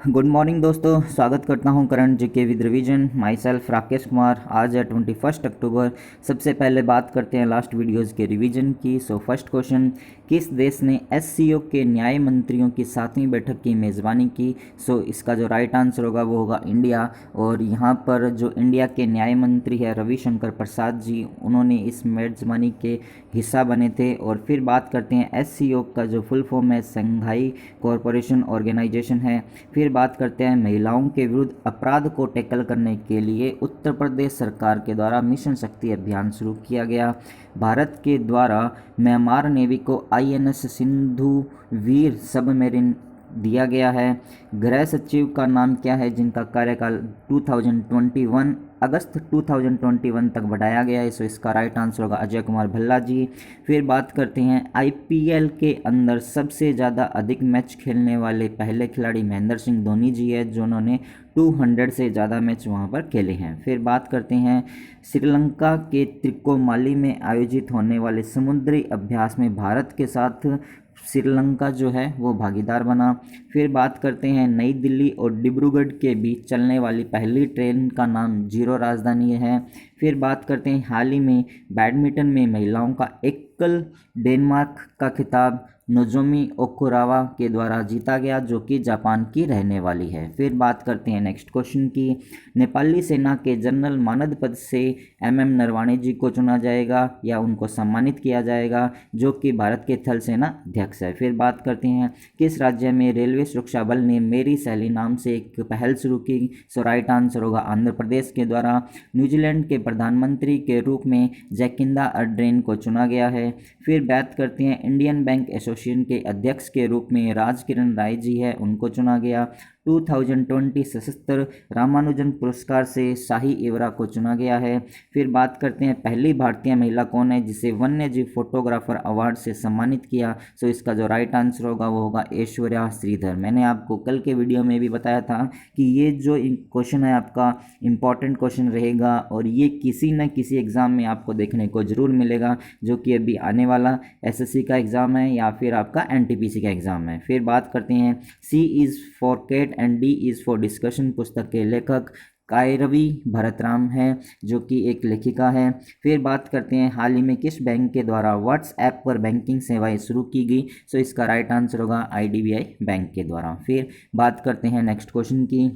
Good morning दोस्तों, स्वागत करता हूं current GK with revision. My self Rakesh Kumar. आज है 21 अक्टूबर। सबसे पहले बात करते हैं लास्ट वीडियोस के रिवीजन की। फर्स्ट क्वेश्चन, किस देश ने एससीओ के न्याय मंत्रियों की 7वीं बैठक की मेज़बानी की? इसका जो राइट आंसर होगा वो होगा इंडिया। और यहाँ पर जो इंडिया के न्याय मंत्री है रविशंकर प्रसाद जी, उन्होंने इस मेज़बानी के हिस्सा बने थे। और फिर बात करते हैं एससीओ का जो फुल फॉर्म है शंघाई कॉरपोरेशन ऑर्गेनाइजेशन है। फिर बात करते हैं महिलाओं के विरुद्ध अपराध को टैकल करने के लिए उत्तर प्रदेश सरकार के द्वारा मिशन शक्ति अभियान शुरू किया गया। भारत के द्वारा म्यांमार नेवी को आईएनएस सिंधु वीर सबमरीन दिया गया है। गृह सचिव का नाम क्या है जिनका कार्यकाल 2021 अगस्त 2021 तक बढ़ाया गया है? इसका राइट आंसर होगा अजय कुमार भल्ला जी। फिर बात करते हैं आईपीएल के अंदर सबसे ज़्यादा अधिक मैच खेलने वाले पहले खिलाड़ी महेंद्र सिंह धोनी जी है, जिन्होंने 200 से ज़्यादा मैच वहां पर खेले हैं। फिर बात करते हैं श्रीलंका के त्रिकोमाली में आयोजित होने वाले समुद्री अभ्यास में भारत के साथ श्रीलंका जो है वो भागीदार बना। फिर बात करते हैं नई दिल्ली और डिब्रूगढ़ के बीच चलने वाली पहली ट्रेन का नाम जीरो राजधानी है। फिर बात करते हैं हाल ही में बैडमिंटन में महिलाओं का एकल डेनमार्क का खिताब नोजोमी ओकुरावा के द्वारा जीता गया, जो कि जापान की रहने वाली है। फिर बात करते हैं नेक्स्ट क्वेश्चन की। नेपाली सेना के जनरल मानद पद से एमएम नरवाणे जी को चुना जाएगा या उनको सम्मानित किया जाएगा, जो कि भारत के थल सेना अध्यक्ष है। फिर बात करते हैं किस राज्य में रेलवे सुरक्षा बल ने मेरी सहेली नाम से एक पहल शुरू की? राइट आंसर होगा आंध्र प्रदेश के द्वारा। न्यूजीलैंड के प्रधानमंत्री के रूप में जैकिंदा अर्डेन को चुना गया है। फिर बात करते हैं इंडियन बैंक एसोसिएशन के अध्यक्ष के रूप में राजकिरण राय जी है, उनको चुना गया। 2020 सशस्त्र रामानुजन पुरस्कार से शाही एवरा को चुना गया है। फिर बात करते हैं पहली भारतीय महिला कौन है जिसे वन्य जीव फोटोग्राफर अवार्ड से सम्मानित किया? इसका जो राइट आंसर होगा वो होगा ऐश्वर्या श्रीधर। मैंने आपको कल के वीडियो में भी बताया था कि ये जो क्वेश्चन है आपका इम्पॉर्टेंट क्वेश्चन रहेगा और ये किसी न किसी एग्ज़ाम में आपको देखने को ज़रूर मिलेगा, जो कि अभी आने वाला एसएससी का एग्ज़ाम है या फिर आपका एनटीपीसी का एग्ज़ाम है। फिर बात करते हैं C is for cat and D is for discussion पुस्तक के लेखक कायरवी भरतराम है, जो कि एक लेखिका है। फिर बात करते हैं हाल ही में किस बैंक के द्वारा व्हाट्सएप पर बैंकिंग सेवाएं शुरू की गई? इसका राइट आंसर होगा आईडीबीआई बैंक के द्वारा। फिर बात करते हैं नेक्स्ट क्वेश्चन की।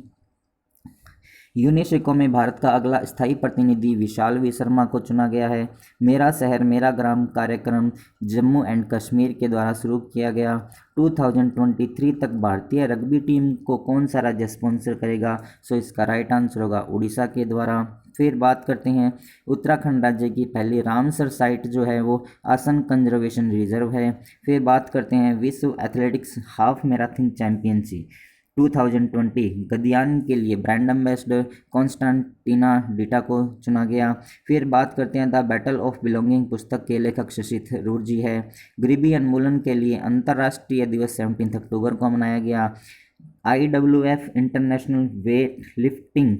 यूनेस्को में भारत का अगला स्थायी प्रतिनिधि विशाल वी शर्मा को चुना गया है। मेरा शहर मेरा ग्राम कार्यक्रम जम्मू एंड कश्मीर के द्वारा शुरू किया गया। 2023 तक भारतीय रग्बी टीम को कौन सा राज्य स्पॉन्सर करेगा? इसका राइट आंसर होगा उड़ीसा के द्वारा। फिर बात करते हैं उत्तराखंड राज्य की पहली रामसर साइट जो है वो असम कंजर्वेशन रिजर्व है। फिर बात करते हैं विश्व एथलेटिक्स हाफ मैराथन चैंपियनशिप 2020 गद्यान के लिए ब्रांड एम्बेसडर कॉन्स्टेंटिना डिटा को चुना गया। फिर बात करते हैं द बैटल ऑफ बिलोंगिंग पुस्तक के लेखक शशि थरूर जी है। गरीबी उन्मूलन के लिए अंतर्राष्ट्रीय दिवस 17 अक्टूबर को मनाया गया। IWF इंटरनेशनल वेट लिफ्टिंग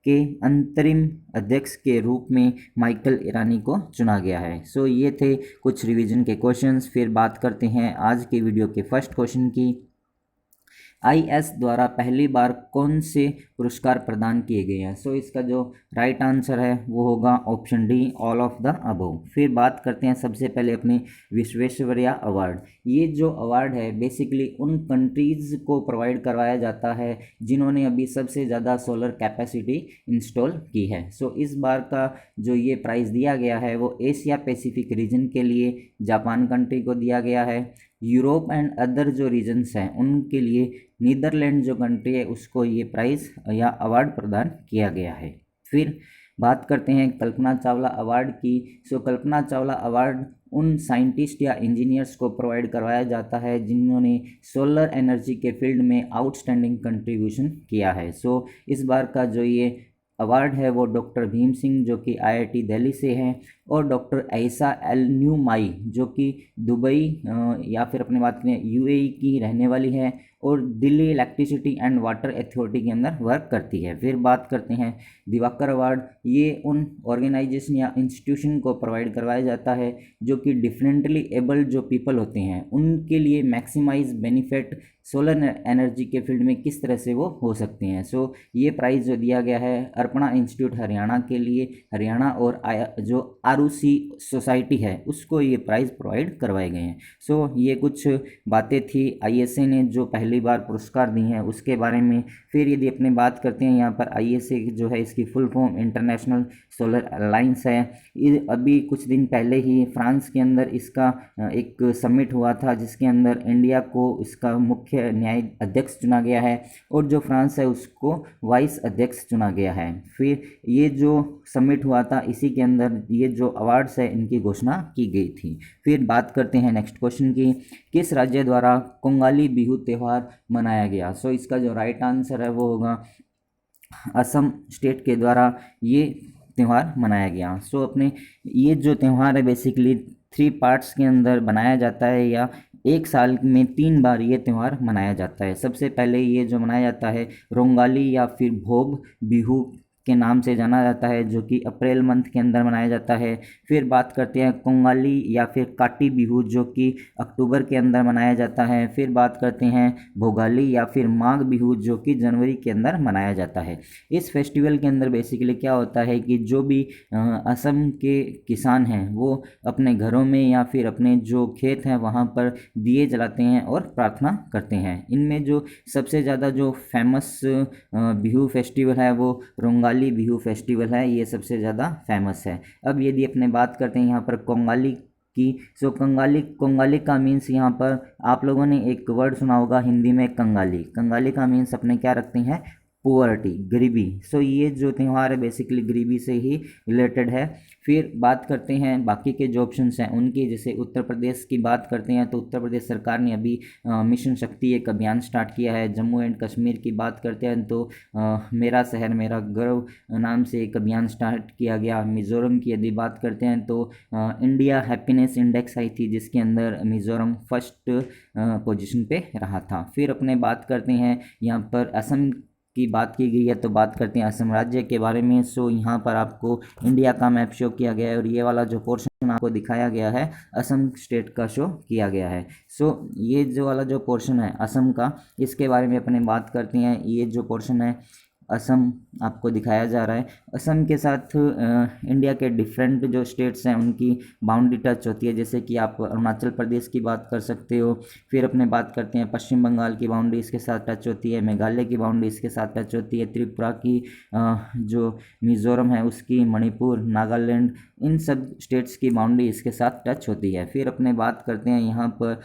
के अंतरिम अध्यक्ष के रूप में माइकल ईरानी को चुना गया है। ये थे कुछ रिवीजन के क्वेश्चंस। फिर बात करते हैं आज के वीडियो के फर्स्ट क्वेश्चन की। आईएस द्वारा पहली बार कौन से पुरस्कार प्रदान किए गए हैं? इसका जो राइट आंसर है वो होगा option D all of the above. फिर बात करते हैं सबसे पहले अपने विश्वेश्वरैया अवार्ड। ये जो अवार्ड है बेसिकली उन कंट्रीज़ को प्रोवाइड करवाया जाता है जिन्होंने अभी सबसे ज़्यादा सोलर कैपेसिटी इंस्टॉल की है। इस बार का जो ये प्राइज़ दिया गया है वो एशिया पैसिफिक रीजन के लिए जापान कंट्री को दिया गया है। यूरोप एंड अदर जो रीजन्स हैं उनके लिए नीदरलैंड जो कंट्री है उसको ये प्राइज़ या अवार्ड प्रदान किया गया है। फिर बात करते हैं कल्पना चावला अवार्ड की। कल्पना चावला अवार्ड उन साइंटिस्ट या इंजीनियर्स को प्रोवाइड करवाया जाता है जिन्होंने सोलर एनर्जी के फील्ड में आउटस्टैंडिंग कंट्रीब्यूशन किया है। इस बार का जो ये अवार्ड है वो डॉक्टर भीम सिंह जो कि IIT दिल्ली से हैं और डॉक्टर ऐसा एल न्यूमाई जो कि दुबई या फिर अपने बात करें यूएई की रहने वाली है और Delhi electricity and water authority के अंदर वर्क करती है। फिर बात करते हैं दिवाकर अवार्ड, ये उन ऑर्गेनाइजेशन या इंस्टीट्यूशन को प्रोवाइड करवाया जाता है जो कि डिफरेंटली एबल्ड जो पीपल होते हैं उनके लिए मैक्सिमाइज बेनिफिट सोलर एनर्जी के फील्ड में किस तरह से वो हो सकते हैं। सो ये प्राइज़ जो दिया गया है अर्पणा इंस्टीट्यूट हरियाणा के लिए, हरियाणा और जो आरूसी सोसाइटी है उसको ये प्राइज़ प्रोवाइड करवाए गए हैं। सो ये कुछ बातें थी आईएसए ने जो पहली बार पुरस्कार दी हैं उसके बारे में। फिर यदि अपने बात करते हैं यहाँ पर आईएसए जो है इसकी full form international solar alliance है। ये अभी कुछ दिन पहले ही फ्रांस के अंदर इसका एक समिट हुआ था जिसके अंदर इंडिया को इसका मुख्य न्याय अध्यक्ष चुना गया है और जो फ्रांस है उसको वाइस अध्यक्ष चुना गया है। फिर ये जो समिट हुआ था इसी के अंदर ये जो अवार्ड्स है इनकी घोषणा की गई थी। फिर बात करते हैं नेक्स्ट क्वेश्चन की, किस राज्य द्वारा कोंगाली बिहू त्यौहार मनाया गया। सो इसका जो राइट आंसर है वो होगा असम स्टेट के द्वारा ये त्यौहार मनाया गया। सो अपने ये जो त्यौहार है बेसिकली 3 पार्ट्स के अंदर बनाया जाता है या एक साल में 3 बार ये त्यौहार मनाया जाता है। सबसे पहले ये जो मनाया जाता है रोंगाली या फिर भोग बिहू के नाम से जाना जाता है जो कि अप्रैल मंथ के अंदर मनाया जाता है। फिर बात करते हैं कोंगाली या फिर काटी बिहू जो कि अक्टूबर के अंदर मनाया जाता है। फिर बात करते हैं भोगाली या फिर माघ बिहू जो कि जनवरी के अंदर मनाया जाता है। इस फेस्टिवल के अंदर बेसिकली क्या होता है कि जो भी असम के किसान हैं वो अपने घरों में या फिर अपने जो खेत हैं वहाँ पर दिए जलाते हैं और प्रार्थना करते हैं। इनमें जो सबसे ज़्यादा जो फेमस बिहू फेस्टिवल है वो रोंगाली बिहू फेस्टिवल है, ये सबसे ज़्यादा फेमस है। अब यदि अपने बात करते हैं यहाँ पर कोंगाली की, सो कंगाली का मीन्स यहाँ पर आप लोगों ने एक वर्ड सुना होगा हिंदी में कंगाली। कंगाली का मीन्स अपने क्या रखते हैं, पुअर्टी, गरीबी। सो ये जो त्यौहार है बेसिकली गरीबी से ही रिलेटेड है। फिर बात करते हैं बाकी के जो ऑप्शंस हैं उनकी, जैसे उत्तर प्रदेश की बात करते हैं तो उत्तर प्रदेश सरकार ने अभी मिशन शक्ति एक अभियान स्टार्ट किया है। जम्मू एंड कश्मीर की बात करते हैं तो मेरा शहर मेरा गर्व नाम से एक अभियान स्टार्ट किया गया। मिज़ोरम की यदि बात करते हैं तो इंडिया हैप्पीनेस इंडेक्स आई थी जिसके अंदर मिज़ोरम फर्स्ट पोजीशन पे रहा था। फिर अपने बात करते हैं यहाँ पर असम की बात की गई है तो बात करते हैं असम राज्य के बारे में। सो यहाँ पर आपको इंडिया का मैप शो किया गया है और ये वाला जो पोर्शन आपको दिखाया गया है असम स्टेट का शो किया गया है। सो ये जो वाला जो पोर्शन है असम का, इसके बारे में अपने बात करते हैं। ये जो पोर्शन है असम आपको दिखाया जा रहा है। असम के साथ इंडिया के डिफरेंट जो स्टेट्स हैं उनकी बाउंड्री टच होती है, जैसे कि आप अरुणाचल प्रदेश की बात कर सकते हो। फिर अपने बात करते हैं पश्चिम बंगाल की बाउंड्री इसके साथ टच होती है, मेघालय की बाउंड्री इसके साथ टच होती है, त्रिपुरा की जो मिज़ोरम है उसकी, मणिपुर, नागालैंड, इन सब स्टेट्स की बाउंड्री इसके साथ टच होती है। फिर अपने बात करते हैं यहाँ पर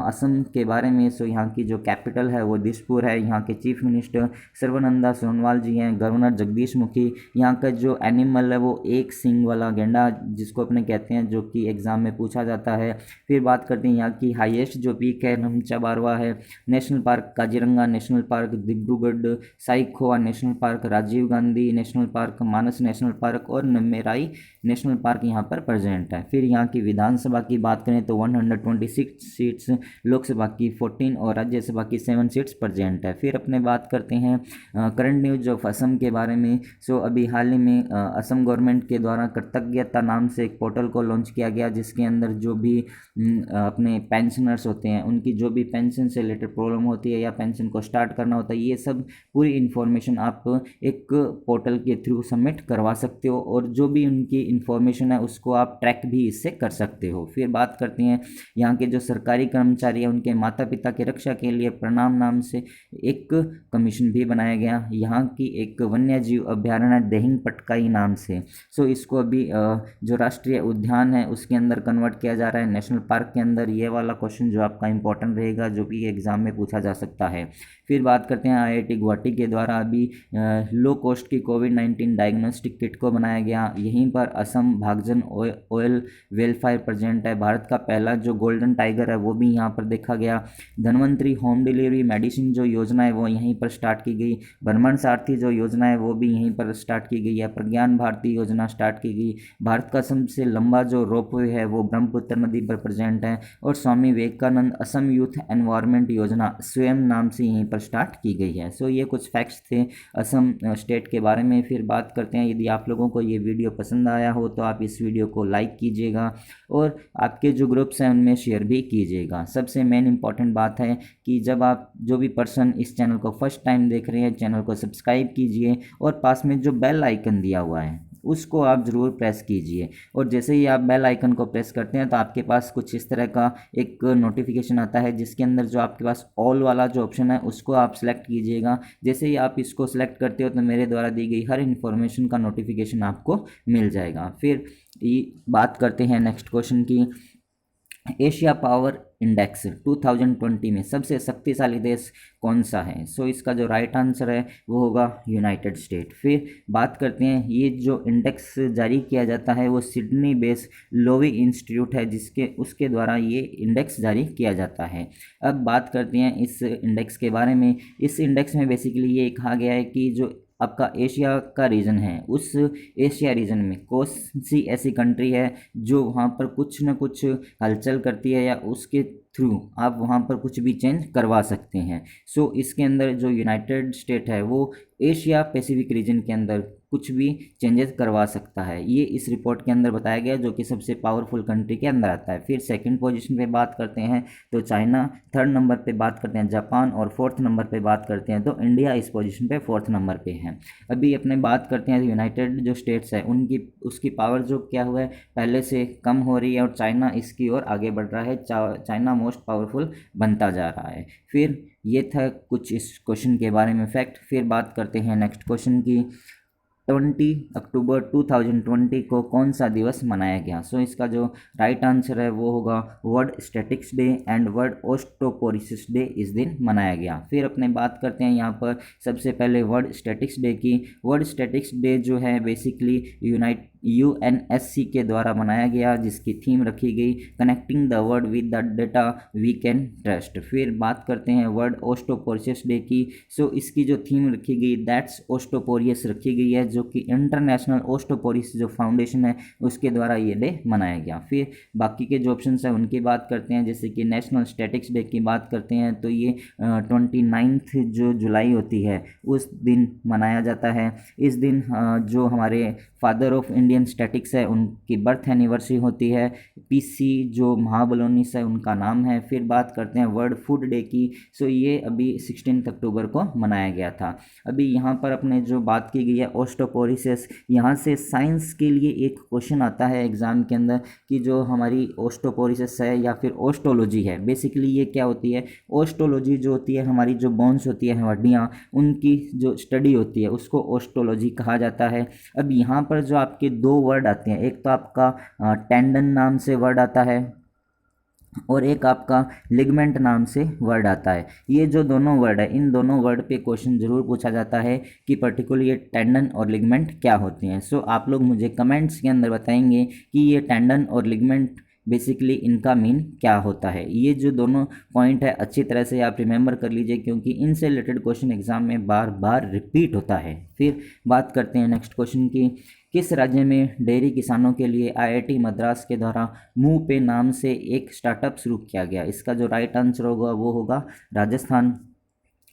असम के बारे में। सो यहाँ की जो कैपिटल है वो दिसपुर है। यहाँ के चीफ मिनिस्टर सर्बानंद सोनोवाल जी हैं। गवर्नर जगदीश मुखी। यहाँ का जो एनिमल है वो एक सींग वाला गेंडा जिसको अपने कहते हैं, जो कि एग्ज़ाम में पूछा जाता है। फिर बात करते हैं यहाँ की हाईएस्ट जो पीक है नमचा बारवा है। National park Kaziranga national park, Dibrugarh Saikhowa national park, Rajiv Gandhi national park, Manas national park और नमेराई नेशनल पार्क यहाँ पर प्रेजेंट है। फिर यहाँ की विधानसभा की बात करें तो 126 सीट्स, लोकसभा की 14 और राज्यसभा की 7 सीट्स प्रेजेंट है। फिर अपने बात करते हैं करंट न्यूज ऑफ असम के बारे में। सो अभी हाल ही में असम गवर्नमेंट के द्वारा कृतज्ञता नाम से एक पोर्टल को लॉन्च किया गया जिसके अंदर जो भी अपने पेंशनर्स होते हैं उनकी जो भी पेंशन से रिलेटेड प्रॉब्लम होती है या पेंशन को स्टार्ट करना होता है, ये सब पूरी इन्फॉर्मेशन आप एक पोर्टल के थ्रू सबमिट करवा सकते हो और जो भी उनकी इन्फॉर्मेशन है उसको आप ट्रैक भी इससे कर सकते हो। फिर बात करते हैं यहाँ के जो सरकारी कर्मचारी हैं उनके माता पिता की रक्षा के लिए प्रणाम नाम से एक कमीशन भी बनाया गया। यहाँ की एक वन्य जीव अभ्यारण्य देहिंग पटकाई नाम से। सो इसको अभी जो राष्ट्रीय उद्यान है उसके अंदर कन्वर्ट किया जा रहा है नेशनल पार्क के अंदर। ये वाला क्वेश्चन जो आपका इंपॉर्टेंट रहेगा, जो भी एग्जाम में पूछा जा सकता है। फिर बात करते हैं IIT गुवाहाटी के द्वारा अभी लो कॉस्ट की कोविड-19 डायग्नोस्टिक किट को बनाया गया। यहीं पर असम भागजन ऑयल वेलफेयर प्रेजेंट है। भारत का पहला जो गोल्डन टाइगर है वो भी यहाँ पर देखा गया। धन्वंतरी होम डिलीवरी मेडिसिन जो योजना है वो यहीं पर स्टार्ट की गई। भ्रमण सारथी जो योजना है वो भी यहीं पर स्टार्ट की गई है। प्रज्ञान भारती योजना स्टार्ट की गई। भारत का सबसे लंबा जो रोपवे है वो ब्रह्मपुत्र नदी पर प्रेजेंट है। और स्वामी विवेकानंद असम यूथ एनवायरनमेंट योजना स्वयं नाम से यहीं पर स्टार्ट की गई है। सो ये कुछ फैक्ट्स थे असम स्टेट के बारे में। फिर बात करते हैं, यदि आप लोगों को ये वीडियो पसंद आया हो तो आप इस वीडियो को लाइक कीजिएगा और आपके जो ग्रुप्स हैं उनमें शेयर भी कीजिएगा। सबसे मेन इंपॉर्टेंट बात है कि जब आप जो भी पर्सन इस चैनल को फर्स्ट टाइम देख रहे हैं, चैनल को सब्सक्राइब कीजिए और पास में जो बेल आइकन दिया हुआ है उसको आप ज़रूर प्रेस कीजिए। और जैसे ही आप बेल आइकन को प्रेस करते हैं तो आपके पास कुछ इस तरह का एक नोटिफिकेशन आता है, जिसके अंदर जो आपके पास ऑल वाला जो ऑप्शन है उसको आप सेलेक्ट कीजिएगा। जैसे ही आप इसको सेलेक्ट करते हो तो मेरे द्वारा दी गई हर इन्फॉर्मेशन का नोटिफिकेशन आपको मिल जाएगा। फिर बात करते हैं नेक्स्ट क्वेश्चन की। एशिया पावर इंडेक्स 2020 में सबसे शक्तिशाली देश कौन सा है? सो इसका जो राइट आंसर है वो होगा यूनाइटेड स्टेट। फिर बात करते हैं, ये जो इंडेक्स जारी किया जाता है वो सिडनी बेस्ड लोवी इंस्टीट्यूट है जिसके उसके द्वारा ये इंडेक्स जारी किया जाता है। अब बात करते हैं इस इंडेक्स के बारे में। इस इंडेक्स में बेसिकली ये कहा गया है कि जो आपका एशिया का रीजन है, उस एशिया रीजन में कौन सी ऐसी कंट्री है जो वहाँ पर कुछ न कुछ हलचल करती है या उसके थ्रू आप वहाँ पर कुछ भी चेंज करवा सकते हैं। सो इसके अंदर जो यूनाइटेड स्टेट है वो एशिया पैसिफिक रीजन के अंदर कुछ भी चेंजेस करवा सकता है, ये इस रिपोर्ट के अंदर बताया गया, जो कि सबसे पावरफुल कंट्री के अंदर आता है। फिर सेकंड पोजीशन पे बात करते हैं तो चाइना, थर्ड नंबर पे बात करते हैं जापान और फोर्थ नंबर पे बात करते हैं तो इंडिया इस पोजीशन पे फोर्थ नंबर पे है। अभी अपने बात करते हैं यूनाइटेड जो स्टेट्स है उनकी उसकी पावर जो क्या हुआ है पहले से कम हो रही है और चाइना इसकी ओर आगे बढ़ रहा है। चाइना मोस्ट पावरफुल बनता जा रहा है। फिर ये था कुछ इस क्वेश्चन के बारे में फैक्ट। फिर बात करते हैं नेक्स्ट क्वेश्चन की। 20 अक्टूबर 2020 को कौन सा दिवस मनाया गया? सो इसका जो राइट आंसर है वो होगा world statistics day and world osteoporosis day इस दिन मनाया गया। फिर अपने बात करते हैं यहाँ पर सबसे पहले वर्ल्ड स्टैटिक्स डे की। वर्ल्ड स्टैटिक्स डे जो है बेसिकली UNSC के द्वारा बनाया गया, जिसकी थीम रखी गई connecting the world with the data we can trust. फिर बात करते हैं वर्ल्ड ओस्टोपोरिसिस डे की। सो इसकी जो थीम रखी गई दैट्स ओस्टोपोरियस रखी गई है, जो कि इंटरनेशनल ओस्टोपोरिस जो फाउंडेशन है उसके द्वारा ये डे मनाया गया। फिर बाकी के जो ऑप्शन है उनकी बात करते हैं, जैसे कि नेशनल स्टैटिक्स डे की बात करते हैं तो ये 29 जो जुलाई होती है उस दिन मनाया जाता है। इस दिन जो हमारे फादर ऑफ इंडियन स्टैटिक्स है उनकी बर्थ एनिवर्सरी होती है। PC जो महाबलोनिस है उनका नाम है। फिर बात करते हैं वर्ल्ड फूड डे की। सो ये अभी 16 अक्टूबर को मनाया गया था। अभी यहाँ पर अपने जो बात की गई है ओस्टोपोरिसिस, यहाँ से साइंस के लिए एक क्वेश्चन आता है एग्ज़ाम के अंदर कि जो हमारी ओस्टोपोरिसिस है या फिर ओस्टोलॉजी है, बेसिकली ये क्या होती है? ओस्टोलॉजी जो होती है हमारी जो बोन्स होती है हड्डियाँ, उनकी जो स्टडी होती है उसको ओस्टोलॉजी कहा जाता है। अब यहाँ पर जो आपके दो वर्ड आते हैं, एक तो आपका टेंडन नाम से वर्ड आता है और एक आपका लिगमेंट नाम से वर्ड आता है। ये जो दोनों वर्ड है इन दोनों वर्ड पे क्वेश्चन ज़रूर पूछा जाता है कि पर्टिकुलर ये टेंडन और लिगमेंट क्या होते हैं। सो आप लोग मुझे कमेंट्स के अंदर बताएंगे कि ये टेंडन और लिगमेंट बेसिकली इनका मीन क्या होता है। ये जो दोनों पॉइंट है अच्छी तरह से आप रिमेंबर कर लीजिए, क्योंकि इनसे रिलेटेड क्वेश्चन एग्जाम में बार बार रिपीट होता है। फिर बात करते हैं नेक्स्ट क्वेश्चन की। किस राज्य में डेयरी किसानों के लिए IIT मद्रास के द्वारा मुंह पे नाम से एक स्टार्टअप शुरू किया गया? इसका जो राइट आंसर होगा वो होगा राजस्थान।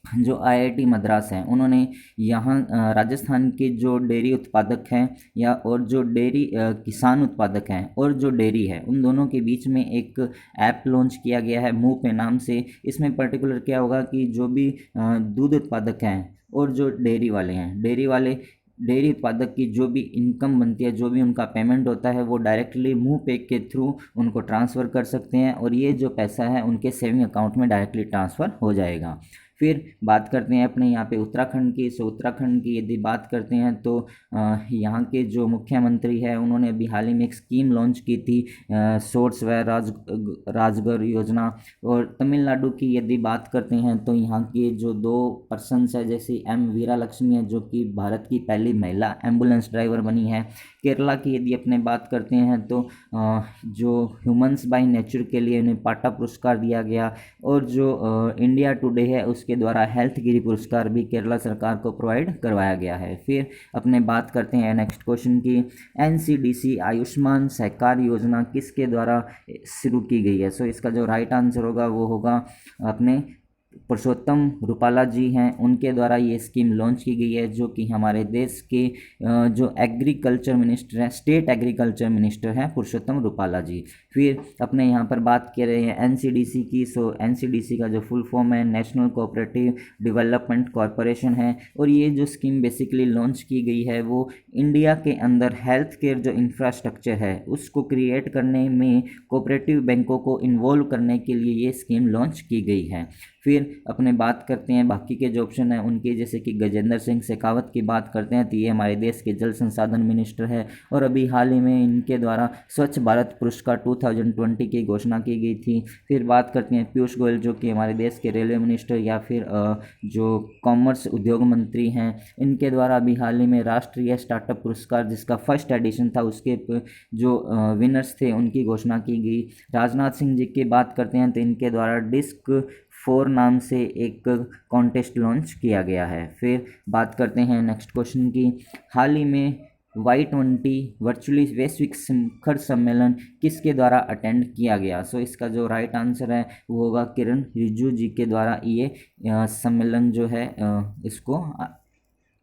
जो IIT मद्रास हैं उन्होंने यहाँ राजस्थान के जो डेयरी उत्पादक हैं या और जो डेयरी किसान उत्पादक हैं और जो डेयरी है उन दोनों के बीच में एक ऐप लॉन्च किया गया है मुंह पे नाम से। इसमें पर्टिकुलर क्या होगा कि जो भी दूध उत्पादक हैं और जो डेयरी वाले हैं, डेयरी उत्पादक की जो भी इनकम बनती है, जो भी उनका पेमेंट होता है वो डायरेक्टली मुंह पे के थ्रू उनको ट्रांसफ़र कर सकते हैं और ये जो पैसा है उनके सेविंग अकाउंट में डायरेक्टली ट्रांसफ़र हो जाएगा। फिर बात करते हैं अपने यहाँ पे उत्तराखंड की। सो उत्तराखंड की यदि बात करते हैं तो यहाँ के जो मुख्यमंत्री है उन्होंने अभी हाल ही में एक स्कीम लॉन्च की थी, सोर्स व राजगर योजना। और तमिलनाडु की यदि बात करते हैं तो यहाँ के जो 2 पर्सन्स है, जैसे एम वीरा लक्ष्मी है जो कि भारत की पहली महिला एम्बुलेंस ड्राइवर बनी है। केरला की यदि अपने बात करते हैं तो जो ह्यूमंस बाय नेचर के लिए उन्हें पाटा पुरस्कार दिया गया। और जो इंडिया टुडे है उसके द्वारा हेल्थ गिरी पुरस्कार भी केरला सरकार को प्रोवाइड करवाया गया है। फिर अपने बात करते हैं नेक्स्ट क्वेश्चन की, एनसीडीसी आयुष्मान सहकार योजना किसके द्वारा शुरू की गई है। सो इसका जो राइट आंसर होगा वो होगा अपने पुरुषोत्तम रूपाला जी हैं, उनके द्वारा ये स्कीम लॉन्च की गई है, जो कि हमारे देश के जो एग्रीकल्चर मिनिस्टर हैं, स्टेट एग्रीकल्चर मिनिस्टर हैं पुरुषोत्तम रूपाला जी। फिर अपने यहाँ पर बात कर रहे हैं एनसीडीसी की। सो एनसीडीसी का जो फुल फॉर्म है नेशनल कोऑपरेटिव डेवलपमेंट कॉरपोरेशन है। और ये जो स्कीम बेसिकली लॉन्च की गई है वो इंडिया के अंदर हेल्थ केयर जो इंफ्रास्ट्रक्चर है उसको क्रिएट करने में कोऑपरेटिव बैंकों को इन्वॉल्व करने के लिए ये स्कीम लॉन्च की गई है। फिर अपने बात करते हैं बाकी के जो ऑप्शन हैं उनके, जैसे कि गजेंद्र सिंह शेखावत की बात करते हैं तो ये हमारे देश के जल संसाधन मिनिस्टर है। और अभी हाल ही में इनके द्वारा स्वच्छ भारत पुरस्कार 2020 की घोषणा की गई थी। फिर बात करते हैं पीयूष गोयल जो कि हमारे देश के रेलवे मिनिस्टर या फिर जो कॉमर्स उद्योग मंत्री हैं, इनके द्वारा अभी हाल ही में राष्ट्रीय स्टार्टअप पुरस्कार जिसका फर्स्ट एडिशन था उसके जो विनर्स थे उनकी घोषणा की गई। राजनाथ सिंह जी की बात करते हैं तो इनके द्वारा डिस्क 4 नाम से एक कॉन्टेस्ट लॉन्च किया गया है। फिर बात करते हैं नेक्स्ट क्वेश्चन की, हाल ही में Y20 वर्चुअली वैश्विक शिखर सम्मेलन किसके द्वारा अटेंड किया गया। सो इसका जो राइट आंसर है वो होगा किरण रिजिजू जी के द्वारा ये सम्मेलन जो है इसको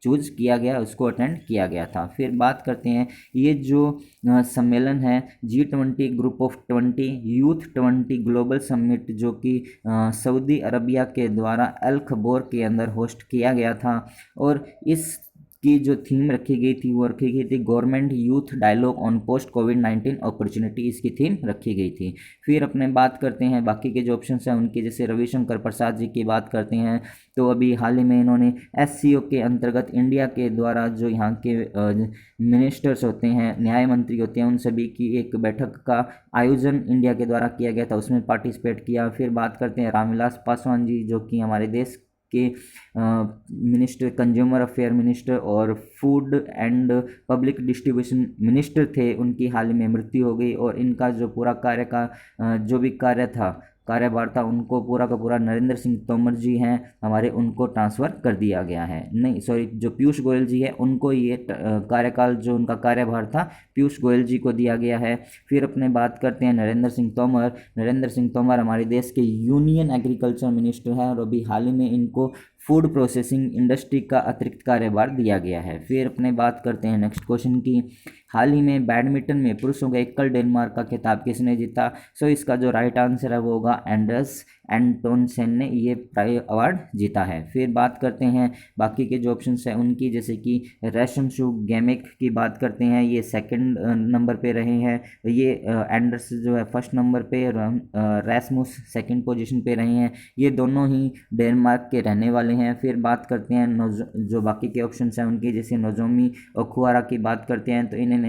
चूज किया गया, उसको अटेंड किया गया था। फिर बात करते हैं ये जो सम्मेलन है G20 group of 20 youth 20 global summit जो कि सऊदी अरबिया के द्वारा अल खबोर के अंदर होस्ट किया गया था। और इस की जो थीम रखी गई थी वो रखी गई थी government youth dialogue on post कोविड-19 अपॉर्चुनिटी, इसकी थीम रखी गई थी। फिर अपने बात करते हैं बाकी के जो ऑप्शन हैं उनके, जैसे रविशंकर प्रसाद जी की बात करते हैं तो अभी हाल ही में इन्होंने SCO के अंतर्गत इंडिया के द्वारा जो यहाँ के मिनिस्टर्स होते हैं, न्याय मंत्री होते हैं, उन सभी की एक बैठक का आयोजन इंडिया के द्वारा किया गया था, उसमें पार्टिसिपेट किया। फिर बात करते हैं रामविलास पासवान जी जो कि हमारे देश के मिनिस्टर, कंज्यूमर अफेयर मिनिस्टर और food and public distribution minister थे, उनकी हाल ही में मृत्यु हो गई। और इनका जो पूरा कार्य का जो भी कार्यभार था उनको पूरा का पूरा नरेंद्र सिंह तोमर जी हैं हमारे, उनको ट्रांसफ़र कर दिया गया है। नहीं सॉरी, जो पीयूष गोयल जी है उनको ये कार्यकाल जो उनका कार्यभार था पीयूष गोयल जी को दिया गया है। फिर अपने बात करते हैं नरेंद्र सिंह तोमर। नरेंद्र सिंह तोमर हमारे देश के यूनियन एग्रीकल्चर मिनिस्टर हैं और अभी हाल ही में इनको फूड प्रोसेसिंग इंडस्ट्री का अतिरिक्त कार्यभार दिया गया है। फिर अपने बात करते हैं नेक्स्ट क्वेश्चन की, हाल ही में बैडमिंटन में पुरुषों का एकल डेनमार्क का खिताब किसने जीता। सो इसका जो राइट आंसर है वो होगा एंडर्स एंटोनसेन ने ये अवार्ड जीता है। फिर बात करते हैं बाकी के जो ऑप्शंस हैं उनकी, जैसे कि रेशमशु गेमिक की बात करते हैं, ये सेकंड नंबर पे रहे हैं। ये एंडर्स जो है फर्स्ट नंबर पे, रेसमुस सेकंड पोजीशन पे रहे हैं। ये दोनों ही डेनमार्क के रहने वाले हैं। फिर बात करते हैं जो बाकी के ऑप्शंस हैं उनकी, जैसे नोजोमी ओकुहारा की बात करते हैं तो इन्होंने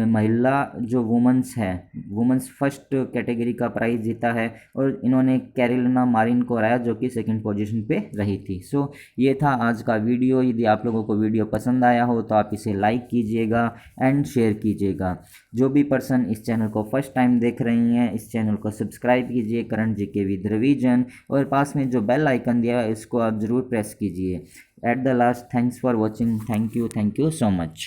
महिला जो वुमेंस फर्स्ट कैटेगरी का प्राइज जीता है और इन्होंने कैरोलिना मारिन को हराया जो कि सेकंड पोजीशन पे रही थी। सो ये था आज का वीडियो। यदि आप लोगों को वीडियो पसंद आया हो तो आप इसे लाइक कीजिएगा एंड शेयर कीजिएगा। जो भी पर्सन इस चैनल को फर्स्ट टाइम देख रही हैं इस चैनल को सब्सक्राइब कीजिए करंट जीके विद रिवीजन, और पास में जो बेल आइकन दिया है इसको आप ज़रूर प्रेस कीजिए। At the last, thanks for watching. Thank you so much.